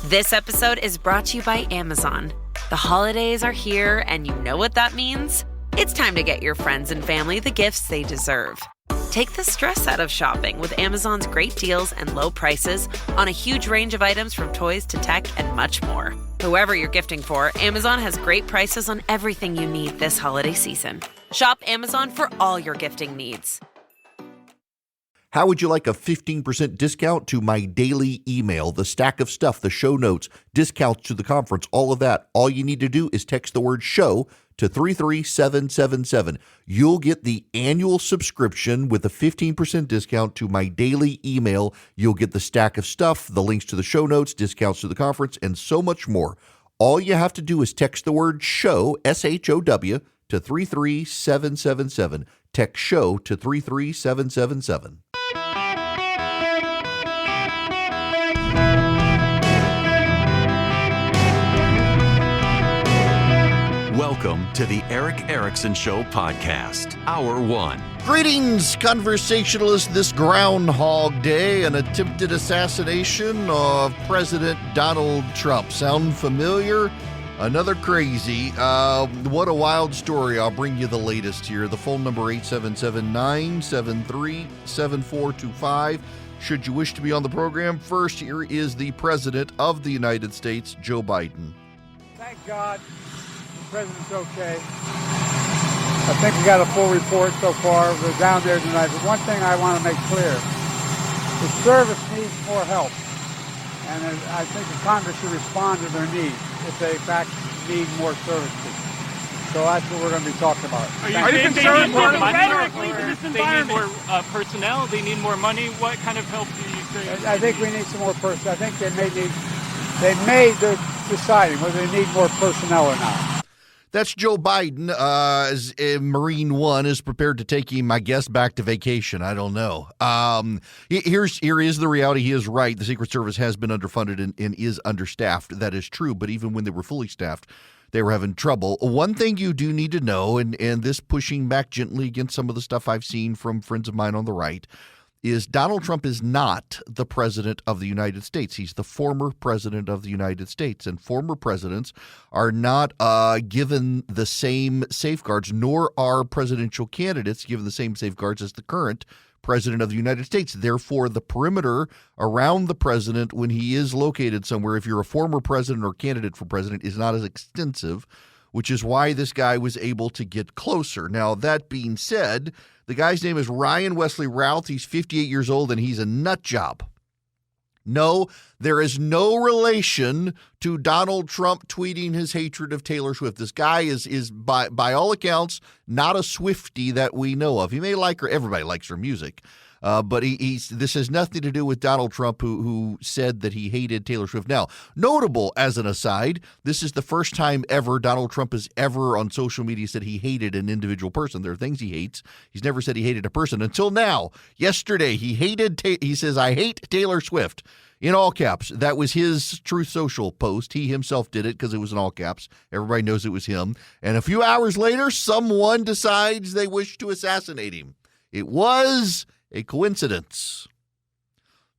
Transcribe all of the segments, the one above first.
This episode is brought to you by Amazon. The holidays are here, and you know what that means? It's time to get your friends and family the gifts they deserve. Take the stress out of shopping with Amazon's great deals and low prices on a huge range of items from toys to tech and much more. Whoever you're gifting for, Amazon has great prices on everything you need this holiday season. Shop Amazon for all your gifting needs. How would you like a 15% discount to my daily email, the stack of stuff, the show notes, discounts to the conference, all of that? All you need to do is text the word show to 33777. You'll get the annual subscription with a 15% discount to my daily email. You'll get the stack of stuff, the links to the show notes, discounts to the conference, and so much more. All you have to do is text the word show, SHOW, to 33777. Text show to 33777. Welcome to the Eric Erickson Show podcast, Hour 1. Greetings, conversationalists. This Groundhog Day, an attempted assassination of President Donald Trump. Sound familiar? Another crazy. What a wild story. I'll bring you the latest here. The phone number 877-973-7425. Should you wish to be on the program, first, here is the President of the United States, Joe Biden. Thank God the President's okay. I think we got a full report so far. We're down there tonight. But one thing I want to make clear, the service needs more help. And I think the Congress should respond to their needs if they, in fact, need more services. So that's what we're going to be talking about. Are you saying they need more money, or they need more personnel, they need more money? What kind of help do you think? I think we need some more personnel. I think they're deciding whether they need more personnel or not. That's Joe Biden. As Marine One is prepared to take him, I guess, back to vacation. I don't know. Here is the reality. He is right. The Secret Service has been underfunded and is understaffed. That is true. But even when they were fully staffed, they were having trouble. One thing you do need to know, and this pushing back gently against some of the stuff I've seen from friends of mine on the right, is Donald Trump is not the president of the United States. He's the former president of the United States, and former presidents are not given the same safeguards, nor are presidential candidates given the same safeguards as the current president of the United States. Therefore, the perimeter around the president when he is located somewhere, if you're a former president or candidate for president, is not as extensive, which is why this guy was able to get closer. Now, that being said, the guy's name is Ryan Wesley Routh. He's 58 years old, and he's a nut job. No, there is no relation to Donald Trump tweeting his hatred of Taylor Swift. This guy is by all accounts, not a Swiftie that we know of. He may like her. Everybody likes her music. But this has nothing to do with Donald Trump, who said that he hated Taylor Swift. Now, notable as an aside, this is the first time ever Donald Trump has ever on social media said he hated an individual person. There are things he hates. He's never said he hated a person until now. Yesterday, he says, "I hate Taylor Swift." In all caps. That was his Truth Social post. He himself did it because it was in all caps. Everybody knows it was him. And a few hours later, someone decides they wish to assassinate him. It was a coincidence.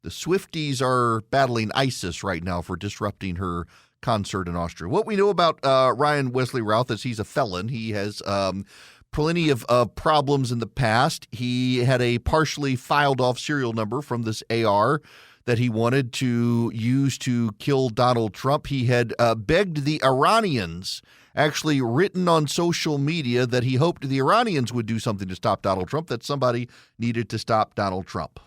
The Swifties are battling ISIS right now for disrupting her concert in Austria. What we know about Ryan Wesley Routh is he's a felon. He has plenty of problems in the past. He had a partially filed off serial number from this AR that he wanted to use to kill Donald Trump. He had begged the Iranians, actually written on social media, that he hoped the Iranians would do something to stop Donald Trump, that somebody needed to stop Donald Trump.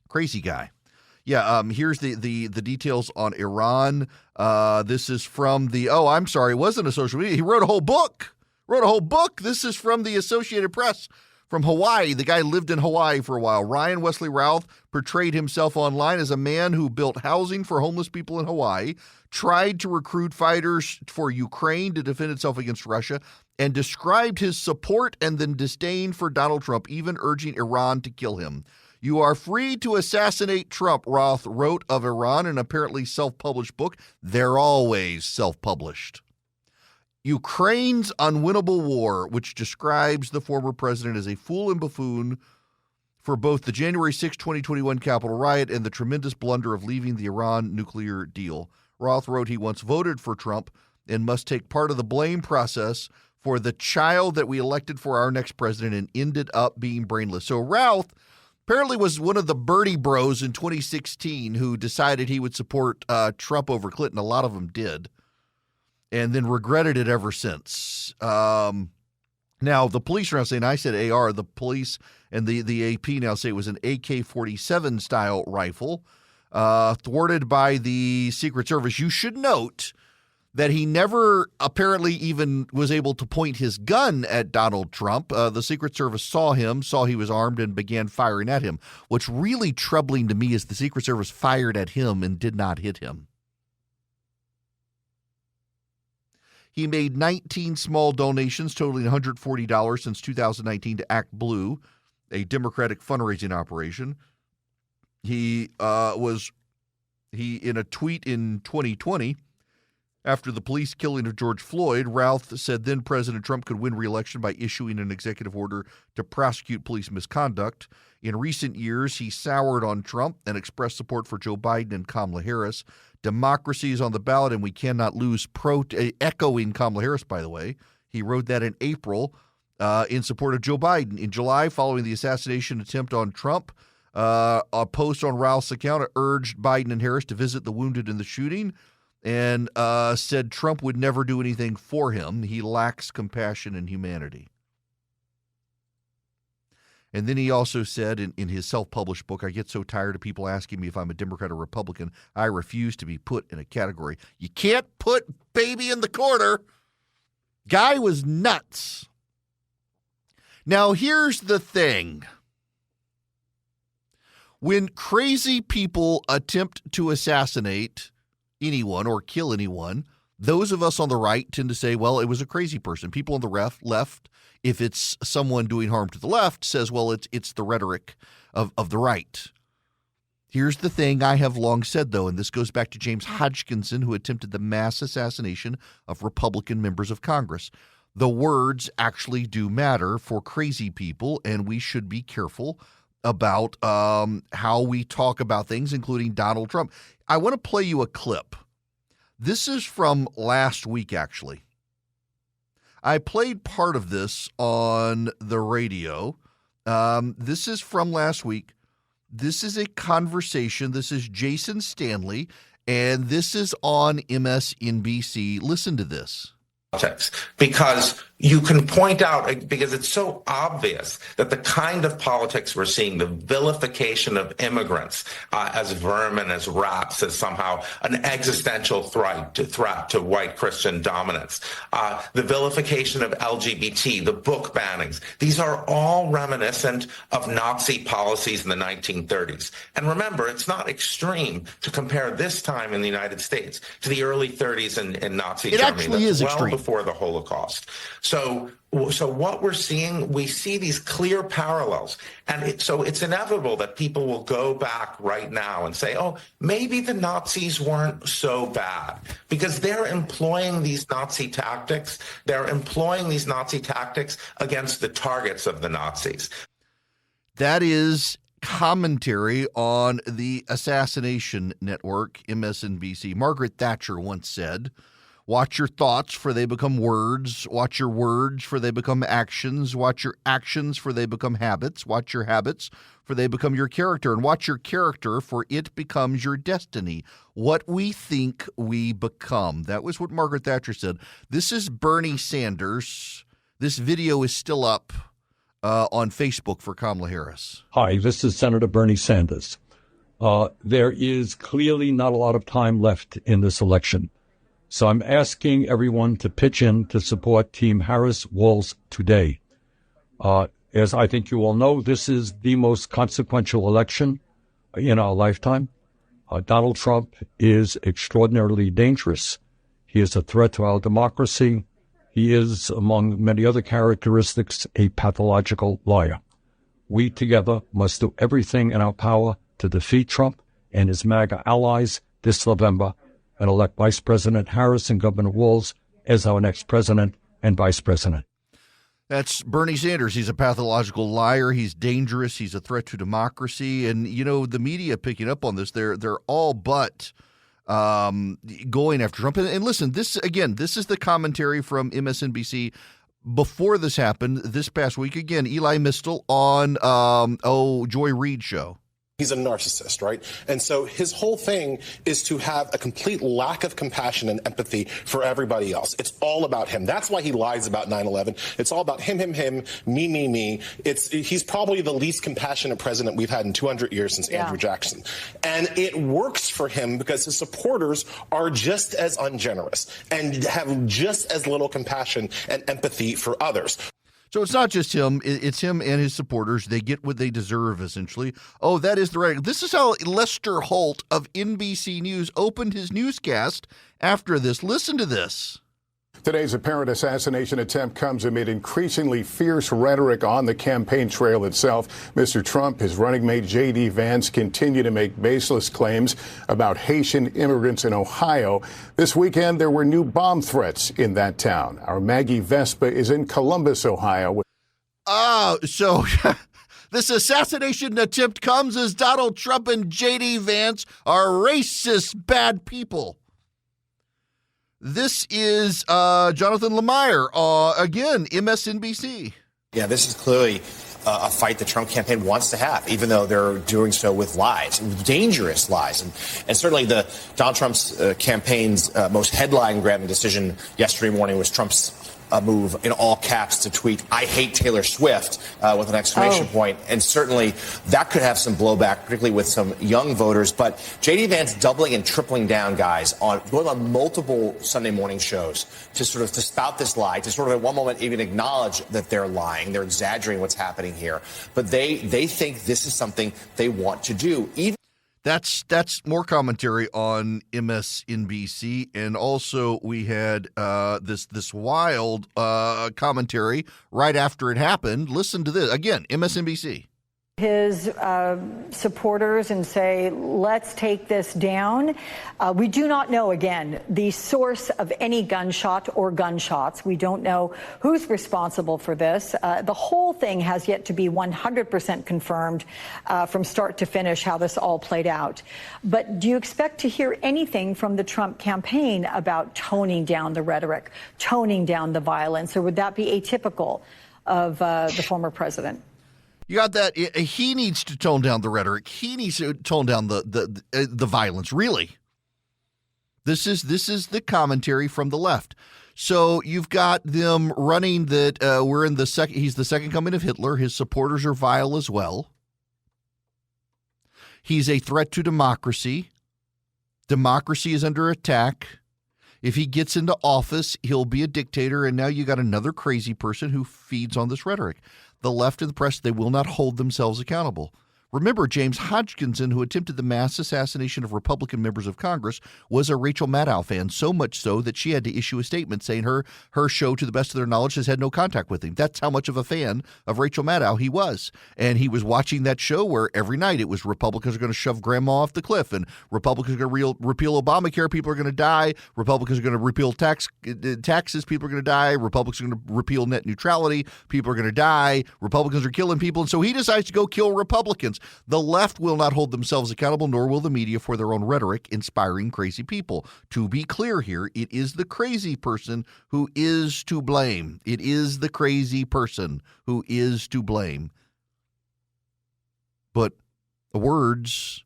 Crazy guy. Yeah, here's the details on Iran. This is from it wasn't a social media. He wrote a whole book. This is from the Associated Press. From Hawaii, the guy lived in Hawaii for a while. Ryan Wesley Routh portrayed himself online as a man who built housing for homeless people in Hawaii, tried to recruit fighters for Ukraine to defend itself against Russia, and described his support and then disdain for Donald Trump, even urging Iran to kill him. "You are free to assassinate Trump," Roth wrote of Iran in an apparently self-published book. They're always self-published. Ukraine's unwinnable war, which describes the former president as a fool and buffoon for both the January 6, 2021 Capitol riot and the tremendous blunder of leaving the Iran nuclear deal. Roth wrote he once voted for Trump and must take part of the blame process for the child that we elected for our next president and ended up being brainless. So Routh apparently was one of the Birdie Bros in 2016 who decided he would support Trump over Clinton. A lot of them did, and then regretted it ever since. Now, the police are now saying, I said AR, the police and the AP now say it was an AK-47 style rifle, thwarted by the Secret Service. You should note that he never apparently even was able to point his gun at Donald Trump. The Secret Service saw he was armed, and began firing at him. What's really troubling to me is the Secret Service fired at him and did not hit him. He made 19 small donations totaling $140 since 2019 to Act Blue, a Democratic fundraising operation. He in a tweet in 2020, after the police killing of George Floyd, Routh said then President Trump could win re-election by issuing an executive order to prosecute police misconduct. In recent years, he soured on Trump and expressed support for Joe Biden and Kamala Harris. Democracy is on the ballot, and we cannot lose. Echoing Kamala Harris, by the way. He wrote that in April in support of Joe Biden. In July, following the assassination attempt on Trump, a post on Routh's account urged Biden and Harris to visit the wounded in the shooting, and said Trump would never do anything for him. He lacks compassion and humanity. And then he also said in his self-published book, I get so tired of people asking me if I'm a Democrat or Republican. I refuse to be put in a category. You can't put baby in the corner. Guy was nuts. Now, here's the thing. When crazy people attempt to assassinate anyone or kill anyone, those of us on the right tend to say, well, it was a crazy person. People on the left, if it's someone doing harm to the left, says, well, it's the rhetoric of the right. Here's the thing I have long said, though, and this goes back to James Hodgkinson, who attempted the mass assassination of Republican members of Congress. The words actually do matter for crazy people, and we should be careful about how we talk about things, including Donald Trump. I want to play you a clip. This is from last week, actually. I played part of this on the radio. This is from last week. This is a conversation. This is Jason Stanley, and this is on MSNBC. Listen to this. Because you can point out, because it's so obvious that the kind of politics we're seeing, the vilification of immigrants as vermin, as rats, as somehow an existential threat to white Christian dominance, the vilification of LGBT, the book bannings, these are all reminiscent of Nazi policies in the 1930s. And remember, it's not extreme to compare this time in the United States to the early 30s in Nazi Germany. It actually is extreme. Before the Holocaust. So what we're seeing, we see these clear parallels. And so it's inevitable that people will go back right now and say, oh, maybe the Nazis weren't so bad, because they're employing these Nazi tactics. They're employing these Nazi tactics against the targets of the Nazis. That is commentary on the assassination network, MSNBC. Margaret Thatcher once said, watch your thoughts, for they become words. Watch your words, for they become actions. Watch your actions, for they become habits. Watch your habits, for they become your character. And watch your character, for it becomes your destiny. What we think we become. That was what Margaret Thatcher said. This is Bernie Sanders. This video is still up on Facebook for Kamala Harris. Hi, this is Senator Bernie Sanders. There is clearly not a lot of time left in this election. So I'm asking everyone to pitch in to support Team Harris-Walz today. As I think you all know, this is the most consequential election in our lifetime. Donald Trump is extraordinarily dangerous. He is a threat to our democracy. He is, among many other characteristics, a pathological liar. We together must do everything in our power to defeat Trump and his MAGA allies this November and elect Vice President Harris and Governor Walz as our next president and vice president. That's Bernie Sanders. He's a pathological liar. He's dangerous. He's a threat to democracy. And, the media picking up on this, they're all but going after Trump. And listen, this is the commentary from MSNBC before this happened this past week. Again, Eli Mistel on Joy Reid's show. He's a narcissist, right? And so his whole thing is to have a complete lack of compassion and empathy for everybody else. It's all about him. That's why he lies about 9/11. It's all about him, me. He's probably the least compassionate president we've had in 200 years since Andrew Jackson. And it works for him because his supporters are just as ungenerous and have just as little compassion and empathy for others. So it's not just him. It's him and his supporters. They get what they deserve, essentially. Oh, that is the right. This is how Lester Holt of NBC News opened his newscast after this. Listen to this. Today's apparent assassination attempt comes amid increasingly fierce rhetoric on the campaign trail itself. Mr. Trump, his running mate J.D. Vance continue to make baseless claims about Haitian immigrants in Ohio. This weekend, there were new bomb threats in that town. Our Maggie Vespa is in Columbus, Ohio. So this assassination attempt comes as Donald Trump and J.D. Vance are racist bad people. This is Jonathan Lemire, again, MSNBC. Yeah, this is clearly a fight the Trump campaign wants to have, even though they're doing so with lies, dangerous lies. And certainly Donald Trump's campaign's most headline-grabbing decision yesterday morning was Trump's move in all caps to tweet, "I hate Taylor Swift," with an exclamation point. And certainly that could have some blowback, particularly with some young voters. But J.D. Vance doubling and tripling down, guys, going on multiple Sunday morning shows to spout this lie, to sort of at one moment even acknowledge that they're lying. They're exaggerating what's happening here. But they think this is something they want to do. That's more commentary on MSNBC, and also we had this wild commentary right after it happened. Listen to this again, MSNBC. His supporters and say, let's take this down. We do not know, again, the source of any gunshot or gunshots. We don't know who's responsible for this. The whole thing has yet to be 100% confirmed from start to finish how this all played out. But do you expect to hear anything from the Trump campaign about toning down the rhetoric, toning down the violence, or would that be atypical of the former president? You got that. He needs to tone down the rhetoric. He needs to tone down the violence. Really, this is the commentary from the left. So you've got them running that we're in the second. He's the second coming of Hitler. His supporters are vile as well. He's a threat to democracy. Democracy is under attack. If he gets into office, he'll be a dictator. And now you got another crazy person who feeds on this rhetoric. The left and the press, they will not hold themselves accountable. Remember, James Hodgkinson, who attempted the mass assassination of Republican members of Congress, was a Rachel Maddow fan, so much so that she had to issue a statement saying her show, to the best of their knowledge, has had no contact with him. That's how much of a fan of Rachel Maddow he was. And he was watching that show where every night it was Republicans are going to shove grandma off the cliff, and Republicans are going to repeal Obamacare, people are going to die. Republicans are going to repeal taxes, people are going to die. Republicans are going to repeal net neutrality, people are going to die. Republicans are killing people, and so he decides to go kill Republicans. The left will not hold themselves accountable, nor will the media, for their own rhetoric inspiring crazy people. To be clear here, it is the crazy person who is to blame. It is the crazy person who is to blame. But the words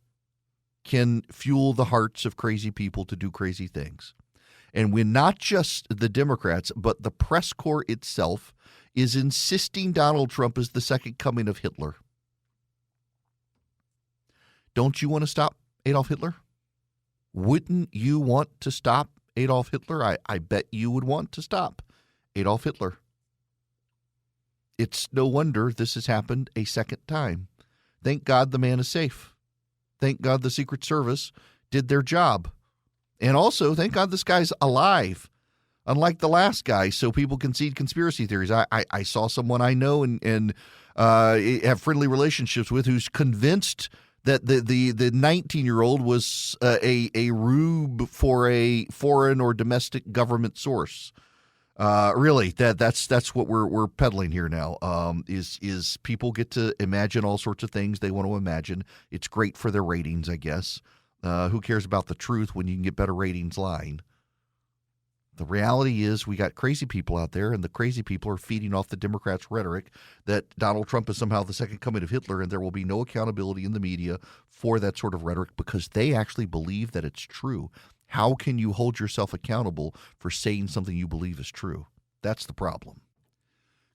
can fuel the hearts of crazy people to do crazy things. And when not just the Democrats, but the press corps itself is insisting Donald Trump is the second coming of Hitler. Don't you want to stop Adolf Hitler? Wouldn't you want to stop Adolf Hitler? I bet you would want to stop Adolf Hitler. It's no wonder this has happened a second time. Thank God the man is safe. Thank God the Secret Service did their job. And also, thank God this guy's alive, unlike the last guy, so people can see conspiracy theories. I saw someone I know and have friendly relationships with who's convinced that the 19-year-old was a rube for a foreign or domestic government source. Really, that's what we're peddling here now. Is people get to imagine all sorts of things they want to imagine. It's great for their ratings, I guess. Who cares about the truth when you can get better ratings lying? The reality is we got crazy people out there, and the crazy people are feeding off the Democrats' rhetoric that Donald Trump is somehow the second coming of Hitler, and there will be no accountability in the media for that sort of rhetoric because they actually believe that it's true. How can you hold yourself accountable for saying something you believe is true? That's the problem.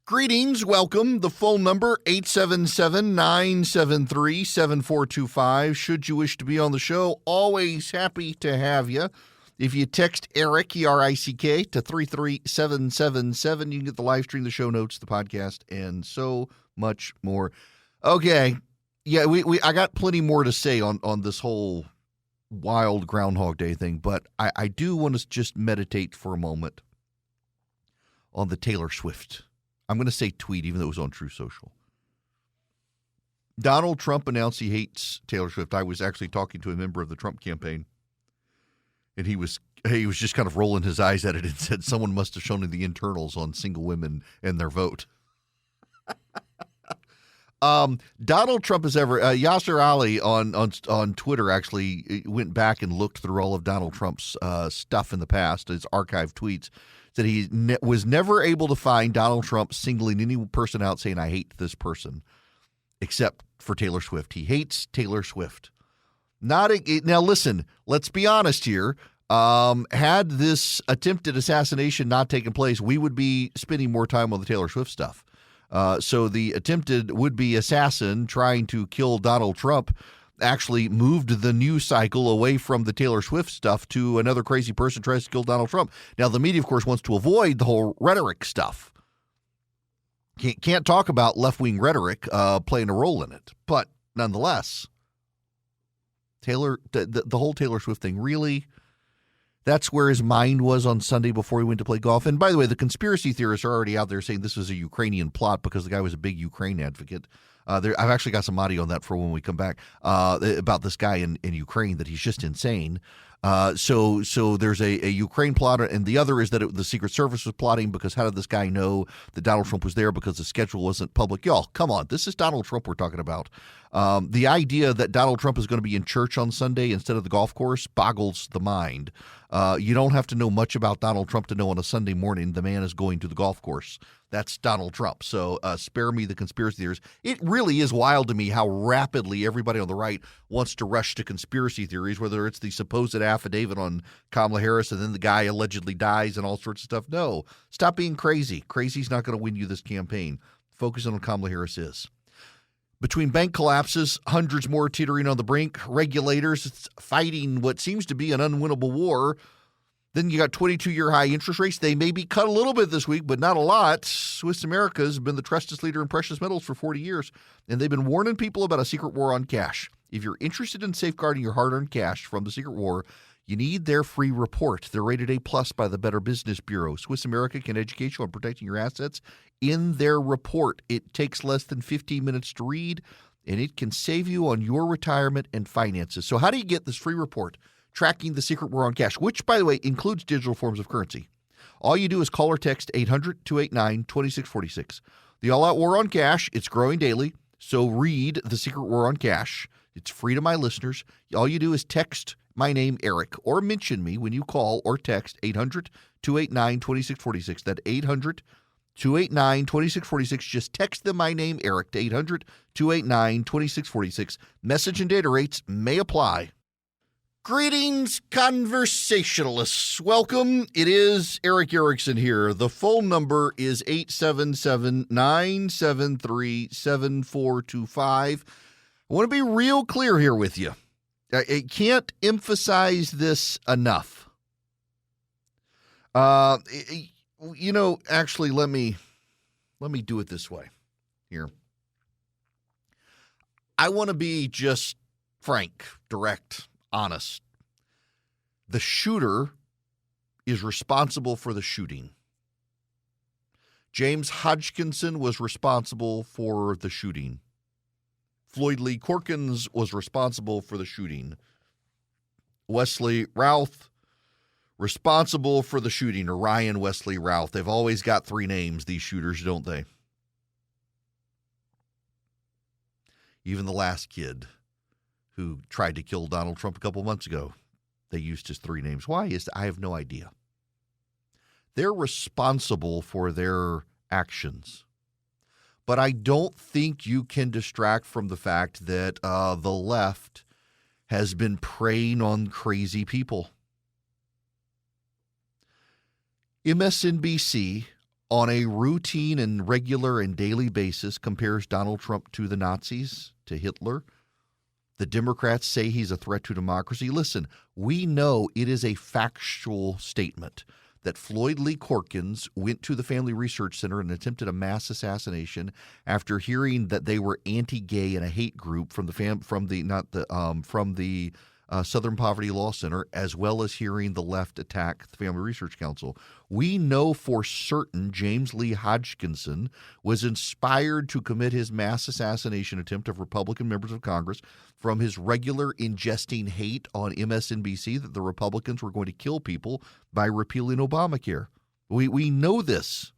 Greetings. Welcome. The phone number, 877-973-7425. Should you wish to be on the show, always happy to have you. If you text ERIC, E-R-I-C-K, to 33777, you can get the live stream, the show notes, the podcast, and so much more. Okay. Yeah, I got plenty more to say on this whole wild Groundhog Day thing, but I do want to just meditate for a moment on the Taylor Swift. I'm going to say tweet, even though it was on True Social. Donald Trump announced he hates Taylor Swift. I was actually talking to a member of the Trump campaign, and he was just kind of rolling his eyes at it and said someone must have shown him the internals on single women and their vote. Donald Trump is ever Yasser Ali on Twitter actually went back and looked through all of Donald Trump's stuff in the past, his archived tweets, that he was never able to find Donald Trump singling any person out saying, I hate this person, except for Taylor Swift. He hates Taylor Swift. Now, listen, let's be honest here. Had this attempted assassination not taken place, we would be spending more time on the Taylor Swift stuff. So the attempted would-be assassin trying to kill Donald Trump actually moved the news cycle away from the Taylor Swift stuff to another crazy person tries to kill Donald Trump. Now, the media, of course, wants to avoid the whole rhetoric stuff. Can't talk about left-wing rhetoric playing a role in it. But nonetheless, the whole Taylor Swift thing, really, that's where his mind was on Sunday before he went to play golf. And by the way, the conspiracy theorists are already out there saying this was a Ukrainian plot because the guy was a big Ukraine advocate. I've actually got some audio on that for when we come back about this guy in Ukraine, that he's just insane. So there's a Ukraine plot, and the other is that the Secret Service was plotting because how did this guy know that Donald Trump was there because the schedule wasn't public? Y'all, come on. This is Donald Trump we're talking about. The idea that Donald Trump is going to be in church on Sunday instead of the golf course boggles the mind. You don't have to know much about Donald Trump to know on a Sunday morning the man is going to the golf course. That's Donald Trump. So spare me the conspiracy theories. It really is wild to me how rapidly everybody on the right wants to rush to conspiracy theories, whether it's the supposed affidavit on Kamala Harris and then the guy allegedly dies and all sorts of stuff. No, stop being crazy. Crazy's not going to win you this campaign. Focusing on Kamala Harris is. Between bank collapses, hundreds more teetering on the brink, regulators fighting what seems to be an unwinnable war. Then you got 22-year high interest rates. They may be cut a little bit this week, but not a lot. Swiss America has been the trusted leader in precious metals for 40 years, and they've been warning people about a secret war on cash. If you're interested in safeguarding your hard-earned cash from the secret war, you need their free report. They're rated A+ by the Better Business Bureau. Swiss America can educate you on protecting your assets in their report. It takes less than 15 minutes to read, and it can save you on your retirement and finances. So how do you get this free report tracking the secret war on cash, which, by the way, includes digital forms of currency? All you do is call or text 800-289-2646. The all-out war on cash, it's growing daily, so read The Secret War on Cash. It's free to my listeners. All you do is text my name, Eric, or mention me when you call or text 800-289-2646. That's 800-289-2646. Just text them my name, Eric, to 800-289-2646. Message and data rates may apply. Greetings, conversationalists. Welcome. It is Eric Erickson here. The phone number is 877-973-7425. I want to be real clear here with you. I can't emphasize this enough. Actually, let me do it this way here. I want to be just frank, direct, honest. The shooter is responsible for the shooting. James Hodgkinson was responsible for the shooting. Floyd Lee Corkins was responsible for the shooting. Wesley Routh responsible for the shooting are Ryan, Wesley, Ralph. They've always got three names, these shooters, don't they? Even the last kid who tried to kill Donald Trump a couple months ago, they used his three names. Why? I have no idea. They're responsible for their actions. But I don't think you can distract from the fact that the left has been preying on crazy people. MSNBC, on a routine and regular and daily basis, compares Donald Trump to the Nazis, to Hitler. The Democrats say he's a threat to democracy. Listen, we know it is a factual statement that Floyd Lee Corkins went to the Family Research Center and attempted a mass assassination after hearing that they were anti-gay and a hate group from the Southern Poverty Law Center, as well as hearing the left attack the Family Research Council. We know for certain James Lee Hodgkinson was inspired to commit his mass assassination attempt of Republican members of Congress from his regular ingesting hate on MSNBC that the Republicans were going to kill people by repealing Obamacare. We know this.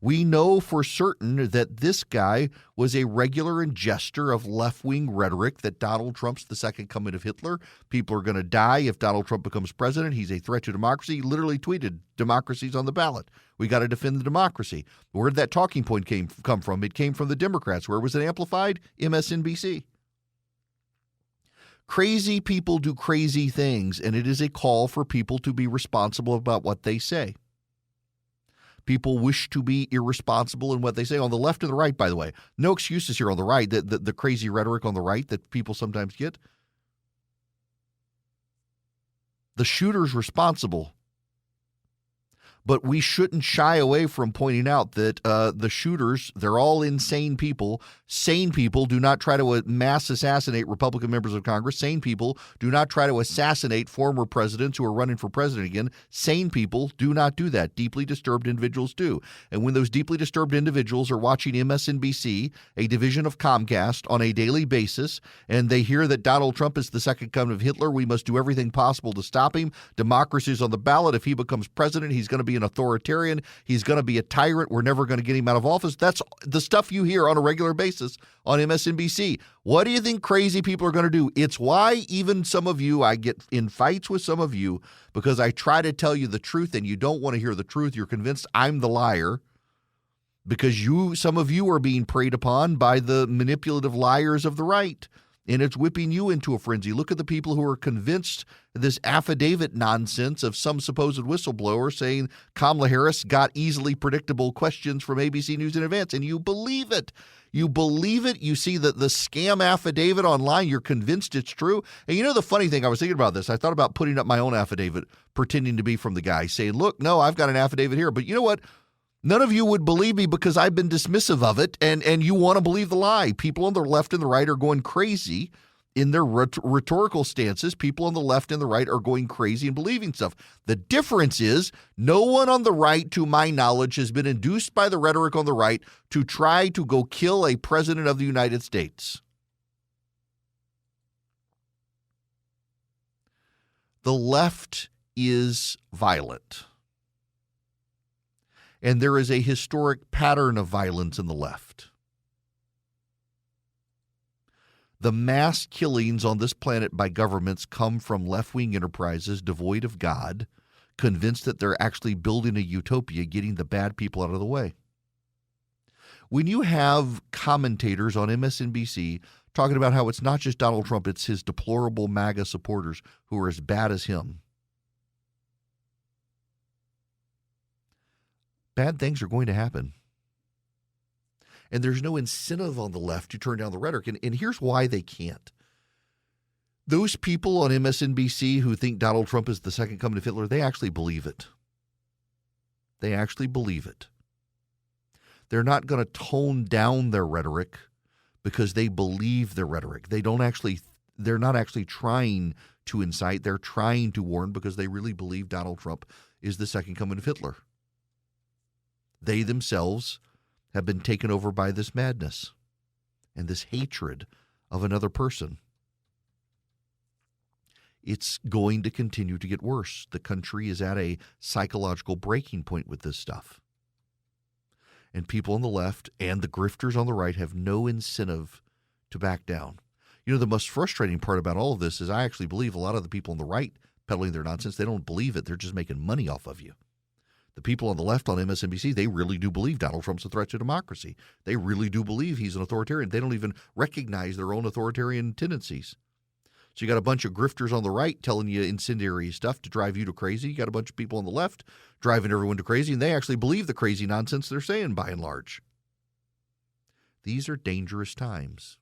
We know for certain that this guy was a regular ingester of left-wing rhetoric that Donald Trump's the second coming of Hitler. People are going to die if Donald Trump becomes president. He's a threat to democracy. He literally tweeted, democracy's on the ballot. We got to defend the democracy. Where did that talking point come from? It came from the Democrats. Where was it amplified? MSNBC. Crazy people do crazy things, and it is a call for people to be responsible about what they say. People wish to be irresponsible in what they say on the left and the right, by the way. No excuses here on the right, the crazy rhetoric on the right that people sometimes get. The shooter's responsible. But we shouldn't shy away from pointing out that the shooters, they're all insane people. Sane people do not try to mass assassinate Republican members of Congress. Sane people do not try to assassinate former presidents who are running for president again. Sane people do not do that. Deeply disturbed individuals do. And when those deeply disturbed individuals are watching MSNBC, a division of Comcast, on a daily basis, and they hear that Donald Trump is the second coming of Hitler, we must do everything possible to stop him. Democracy is on the ballot. If he becomes president, he's going to be an authoritarian. He's going to be a tyrant. We're never going to get him out of office. That's the stuff you hear on a regular basis on MSNBC. What do you think crazy people are going to do? It's why even some of you, I get in fights with some of you because I try to tell you the truth and you don't want to hear the truth. You're convinced I'm the liar because some of you are being preyed upon by the manipulative liars of the right. And it's whipping you into a frenzy. Look at the people who are convinced this affidavit nonsense of some supposed whistleblower saying Kamala Harris got easily predictable questions from ABC News in advance, and you believe it. You believe it. You see the scam affidavit online. You're convinced it's true. And you know the funny thing, I was thinking about this. I thought about putting up my own affidavit, pretending to be from the guy, saying, look, no, I've got an affidavit here. But you know what? None of you would believe me because I've been dismissive of it, and you want to believe the lie. People on the left and the right are going crazy in their rhetorical stances. People on the left and the right are going crazy and believing stuff. The difference is no one on the right, to my knowledge, has been induced by the rhetoric on the right to try to go kill a president of the United States. The left is violent. And there is a historic pattern of violence in the left. The mass killings on this planet by governments come from left-wing enterprises devoid of God, convinced that they're actually building a utopia, getting the bad people out of the way. When you have commentators on MSNBC talking about how it's not just Donald Trump, it's his deplorable MAGA supporters who are as bad as him, bad things are going to happen. And there's no incentive on the left to turn down the rhetoric. And here's why they can't. Those people on MSNBC who think Donald Trump is the second coming of Hitler, they actually believe it. They actually believe it. They're not going to tone down their rhetoric because they believe their rhetoric. They're not actually trying to incite. They're trying to warn because they really believe Donald Trump is the second coming of Hitler. They themselves have been taken over by this madness and this hatred of another person. it's going to continue to get worse. The country is at a psychological breaking point with this stuff. And people on the left and the grifters on the right have no incentive to back down. You know, the most frustrating part about all of this is I actually believe a lot of the people on the right peddling their nonsense, they don't believe it. They're just making money off of you. The people on the left on MSNBC, they really do believe Donald Trump's a threat to democracy. They really do believe he's an authoritarian. They don't even recognize their own authoritarian tendencies. So you got a bunch of grifters on the right telling you incendiary stuff to drive you to crazy. You got a bunch of people on the left driving everyone to crazy, and they actually believe the crazy nonsense they're saying by and large. These are dangerous times.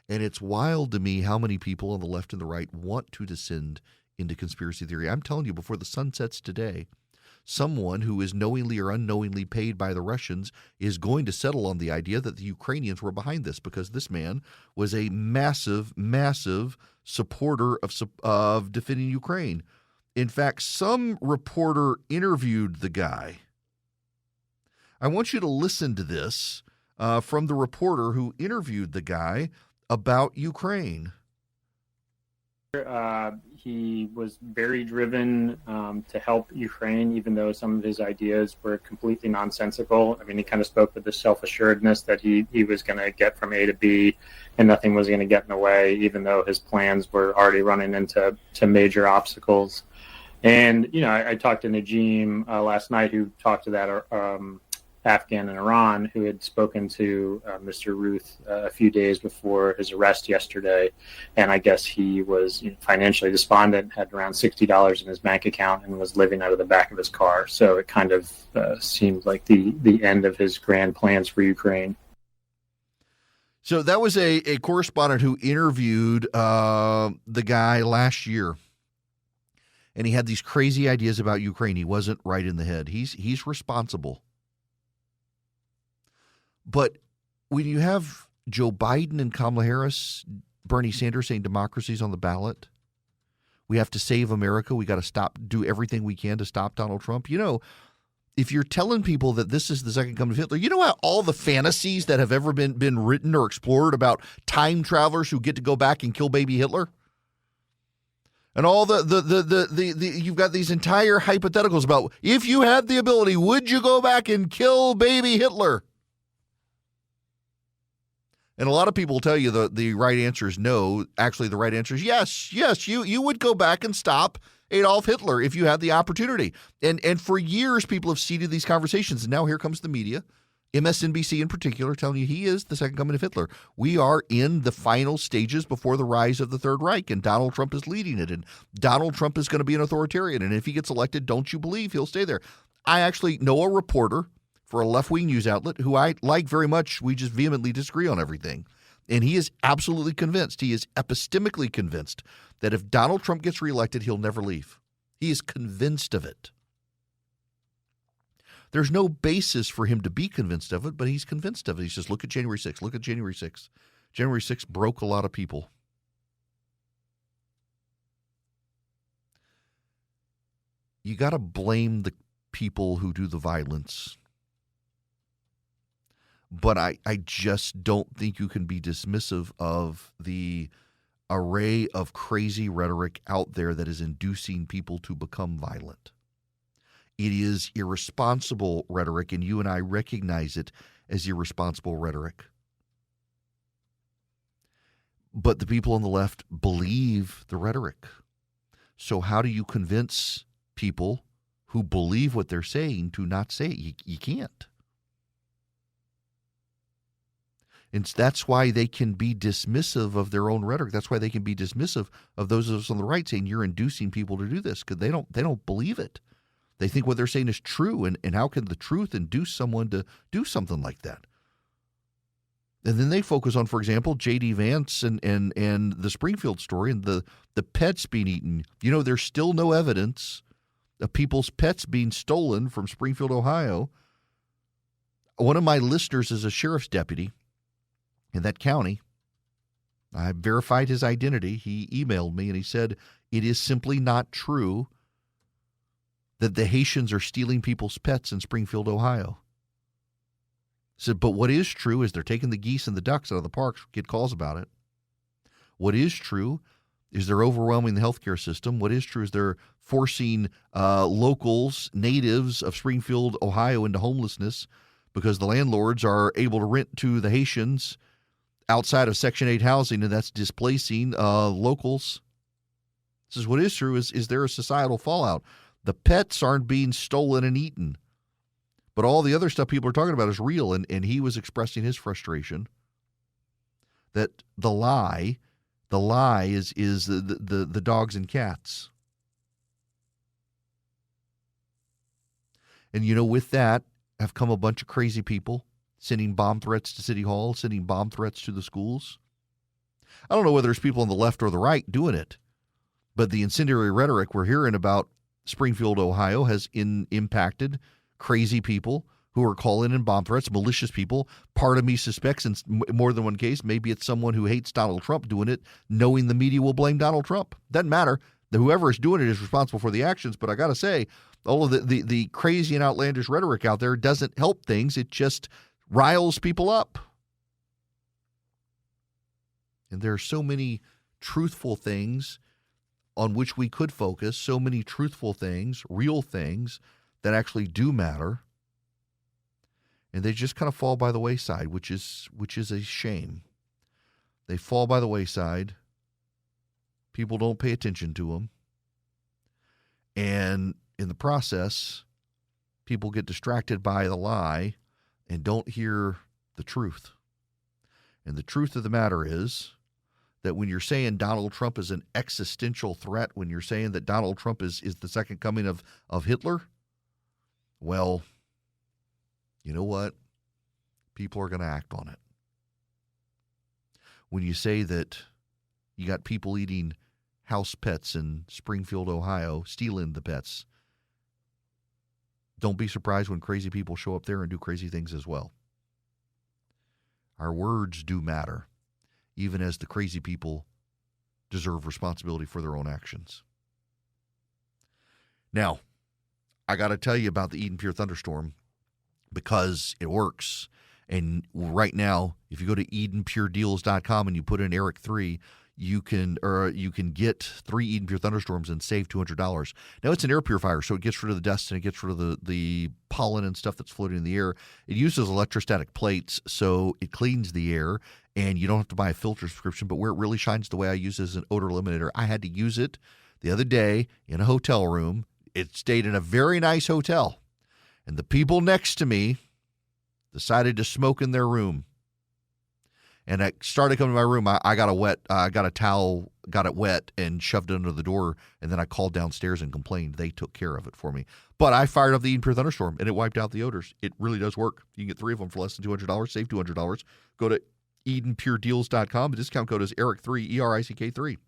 And it's wild to me how many people on the left and the right want to descend into conspiracy theory. I'm telling you, before the sun sets today, someone who is knowingly or unknowingly paid by the Russians is going to settle on the idea that the Ukrainians were behind this, because this man was a massive, massive supporter of defending Ukraine. In fact, some reporter interviewed the guy. I want you to listen to this from the reporter who interviewed the guy about Ukraine. He was very driven to help Ukraine, even though some of his ideas were completely nonsensical. I mean, he kind of spoke with the self-assuredness that he was going to get from A to B and nothing was going to get in the way, even though his plans were already running into major obstacles. And, you know, I talked to Najim last night, who talked to that Afghan in Iran, who had spoken to Mr. Ruth a few days before his arrest yesterday. And I guess he was financially despondent, had around $60 in his bank account, and was living out of the back of his car. So it kind of seemed like the end of his grand plans for Ukraine. So that was a correspondent who interviewed the guy last year. And he had these crazy ideas about Ukraine. He wasn't right in the head. He's responsible. But when you have Joe Biden and Kamala Harris, Bernie Sanders saying democracy's on the ballot, we have to save America, we got to do everything we can to stop Donald Trump. You know, if you're telling people that this is the second coming of Hitler, you know how all the fantasies that have ever been written or explored about time travelers who get to go back and kill baby Hitler? And all you've got these entire hypotheticals about, if you had the ability, would you go back and kill baby Hitler? And a lot of people tell you the right answer is no. Actually, the right answer is yes. Yes, you would go back and stop Adolf Hitler if you had the opportunity. And for years, people have seeded these conversations. And now here comes the media, MSNBC in particular, telling you he is the second coming of Hitler. We are in the final stages before the rise of the Third Reich, and Donald Trump is leading it. And Donald Trump is going to be an authoritarian. And if he gets elected, don't you believe he'll stay there? I actually know a reporter for a left-wing news outlet who I like very much. We just vehemently disagree on everything. And he is absolutely convinced, he is epistemically convinced, that if Donald Trump gets reelected, he'll never leave. He is convinced of it. There's no basis for him to be convinced of it, but he's convinced of it. He says, look at January 6th. Look at January 6th. January 6th broke a lot of people. You got to blame the people who do the violence. But I just don't think you can be dismissive of the array of crazy rhetoric out there that is inducing people to become violent. It is irresponsible rhetoric, and you and I recognize it as irresponsible rhetoric. But the people on the left believe the rhetoric. So how do you convince people who believe what they're saying to not say it? You can't. And that's why they can be dismissive of their own rhetoric. That's why they can be dismissive of those of us on the right saying you're inducing people to do this, because they don't believe it. They think what they're saying is true, and how can the truth induce someone to do something like that? And then they focus on, for example, J.D. Vance and the Springfield story and the pets being eaten. You know, there's still no evidence of people's pets being stolen from Springfield, Ohio. One of my listeners is a sheriff's deputy in that county. I verified his identity. He emailed me and he said, it is simply not true that the Haitians are stealing people's pets in Springfield, Ohio. He said, but what is true is they're taking the geese and the ducks out of the parks. Get calls about it. What is true is they're overwhelming the healthcare system. What is true is they're forcing locals, natives of Springfield, Ohio, into homelessness because the landlords are able to rent to the Haitians outside of Section 8 housing, and that's displacing locals. This is what is true is there a societal fallout. The pets aren't being stolen and eaten. But all the other stuff people are talking about is real, and he was expressing his frustration that the lie is the dogs and cats. And, with that have come a bunch of crazy people sending bomb threats to City Hall, sending bomb threats to the schools. I don't know whether it's people on the left or the right doing it, but the incendiary rhetoric we're hearing about Springfield, Ohio has impacted crazy people who are calling in bomb threats, malicious people. Part of me suspects in more than one case, maybe it's someone who hates Donald Trump doing it, knowing the media will blame Donald Trump. Doesn't matter. Whoever is doing it is responsible for the actions. But I got to say, all of the crazy and outlandish rhetoric out there doesn't help things. It just riles people up. And there are so many truthful things on which we could focus, so many truthful things, real things that actually do matter. And they just kind of fall by the wayside, which is a shame. They fall by the wayside. People don't pay attention to them. And in the process, people get distracted by the lie and don't hear the truth. And the truth of the matter is that when you're saying Donald Trump is an existential threat, when you're saying that Donald Trump is the second coming of Hitler, well, you know what? People are going to act on it. When you say that you got people eating house pets in Springfield, Ohio, stealing the pets, don't be surprised when crazy people show up there and do crazy things as well. Our words do matter, even as the crazy people deserve responsibility for their own actions. Now, I got to tell you about the Eden Pure Thunderstorm because it works. And right now, if you go to EdenPureDeals.com and you put in Eric 3, you can get 3 Eden Pure Thunderstorms and save $200. Now, it's an air purifier, so it gets rid of the dust and it gets rid of the pollen and stuff that's floating in the air. It uses electrostatic plates, so it cleans the air, and you don't have to buy a filter subscription. But where it really shines the way I use it is an odor eliminator. I had to use it the other day in a hotel room. It stayed in a very nice hotel, and the people next to me decided to smoke in their room. And I started coming to my room. I got a towel, got it wet, and shoved it under the door. And then I called downstairs and complained. They took care of it for me. But I fired up the Eden Pure Thunderstorm, and it wiped out the odors. It really does work. You can get 3 of them for less than $200. Save $200. Go to EdenPureDeals.com. The discount code is ERIC3, ERICK3.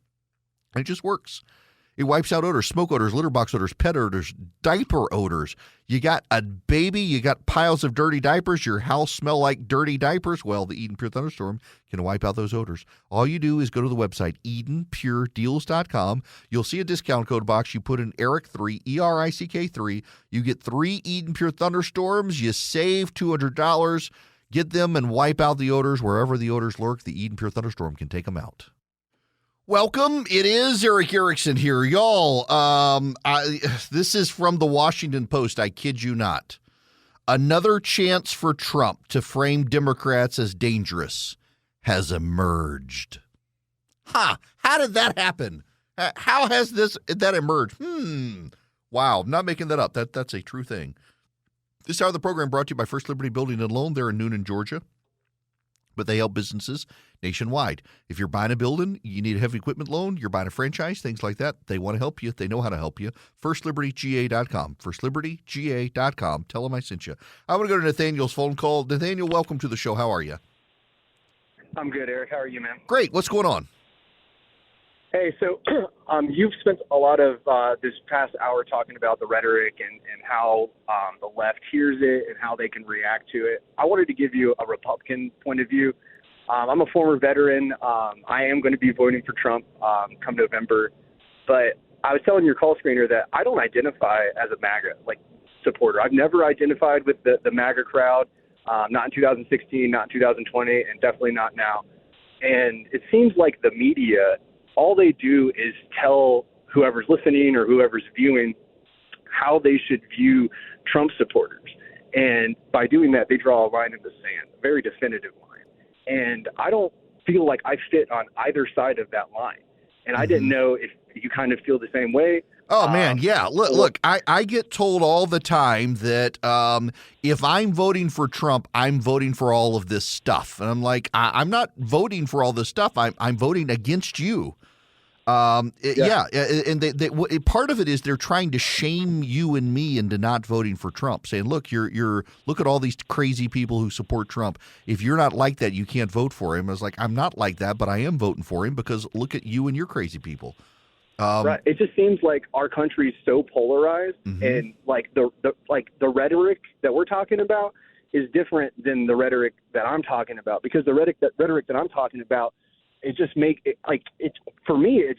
And it just works. It wipes out odors, smoke odors, litter box odors, pet odors, diaper odors. You got a baby, you got piles of dirty diapers, your house smell like dirty diapers. Well, the Eden Pure Thunderstorm can wipe out those odors. All you do is go to the website, EdenPureDeals.com. You'll see a discount code box. You put in ERIC3, ERICK3. You get 3 Eden Pure Thunderstorms. You save $200. Get them and wipe out the odors wherever the odors lurk. The Eden Pure Thunderstorm can take them out. Welcome. It is Eric Erickson here, y'all. This is from the Washington Post. I kid you not. Another chance for Trump to frame Democrats as dangerous has emerged. How did that happen? How has that emerged? Wow, I'm not making that up. That's a true thing. This hour of the program brought to you by First Liberty Building and Loan. They're in Noonan, Georgia. But they help businesses nationwide. If you're buying a building, you need a heavy equipment loan, you're buying a franchise, things like that, they want to help you. They know how to help you. FirstLibertyGA.com. FirstLibertyGA.com. Tell them I sent you. I want to go to Nathaniel's phone call. Nathaniel, welcome to the show. How are you? I'm good, Eric. How are you, man? Great. What's going on? Hey, so you've spent a lot of this past hour talking about the rhetoric and how the left hears it and how they can react to it. I wanted to give you a Republican point of view. I'm a former veteran. I am going to be voting for Trump come November. But I was telling your call screener that I don't identify as a MAGA supporter. I've never identified with the MAGA crowd, not in 2016, not in 2020, and definitely not now. And it seems like the media, all they do is tell whoever's listening or whoever's viewing how they should view Trump supporters. And by doing that, they draw a line in the sand, a very definitive line. And I don't feel like I fit on either side of that line. And I didn't know if you kind of feel the same way. Oh, man, yeah. Look, I get told all the time that if I'm voting for Trump, I'm voting for all of this stuff. And I'm like, I'm not voting for all this stuff. I'm voting against you. And part of it is they're trying to shame you and me into not voting for Trump, saying, look, look at all these crazy people who support Trump. If you're not like that, you can't vote for him. I was like, I'm not like that, but I am voting for him because look at you and your crazy people. Right. It just seems like our country is so polarized, and like the rhetoric that we're talking about is different than the rhetoric that I'm talking about. Because the rhetoric that I'm talking about, it just for me, it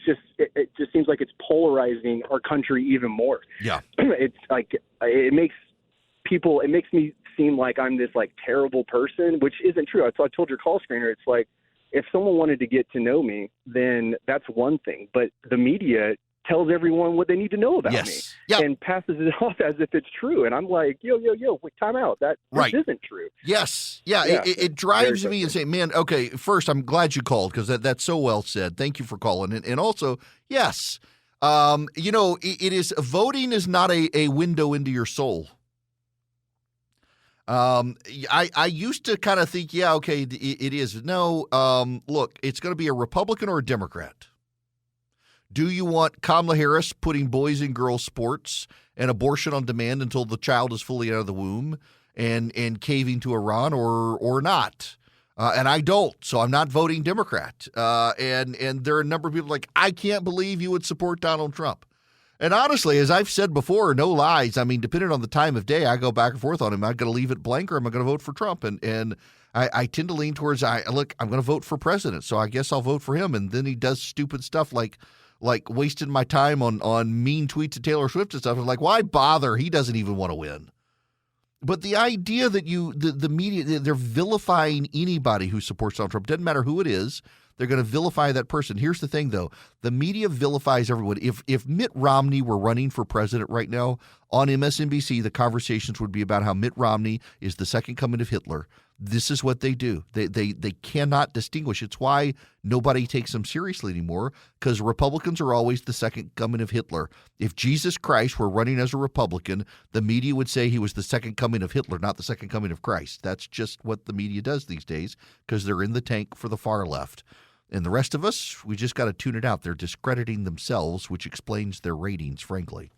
just seems like it's polarizing our country even more. Yeah. It's like it makes me seem like I'm this like terrible person, which isn't true. I told your call screener, it's like, if someone wanted to get to know me, then that's one thing. But the media tells everyone what they need to know about me and passes it off as if it's true. And I'm like, yo, wait, time out. This isn't true. Yes. Yeah. It drives me insane. Man, okay, first, I'm glad you called because that's so well said. Thank you for calling. And also, yes, it is voting is not a window into your soul. I used to kind of think, it is. No, look, it's going to be a Republican or a Democrat. Do you want Kamala Harris putting boys and girls sports and abortion on demand until the child is fully out of the womb and caving to Iran or not? And I don't, so I'm not voting Democrat. And there are a number of people like, I can't believe you would support Donald Trump. And honestly, as I've said before, no lies. I mean, depending on the time of day, I go back and forth on him. Am I going to leave it blank or am I going to vote for Trump? And I tend to lean towards, I'm going to vote for president, so I guess I'll vote for him. And then he does stupid stuff like wasting my time on mean tweets at Taylor Swift and stuff. I'm like, why bother? He doesn't even want to win. But the idea that the media, they're vilifying anybody who supports Donald Trump, doesn't matter who it is. They're going to vilify that person. Here's the thing, though. The media vilifies everyone. If Mitt Romney were running for president right now, on MSNBC, the conversations would be about how Mitt Romney is the second coming of Hitler. This is what they do. They cannot distinguish. It's why nobody takes them seriously anymore, because Republicans are always the second coming of Hitler. If Jesus Christ were running as a Republican, the media would say he was the second coming of Hitler, not the second coming of Christ. That's just what the media does these days because they're in the tank for the far left. And the rest of us, we just got to tune it out. They're discrediting themselves, which explains their ratings, frankly.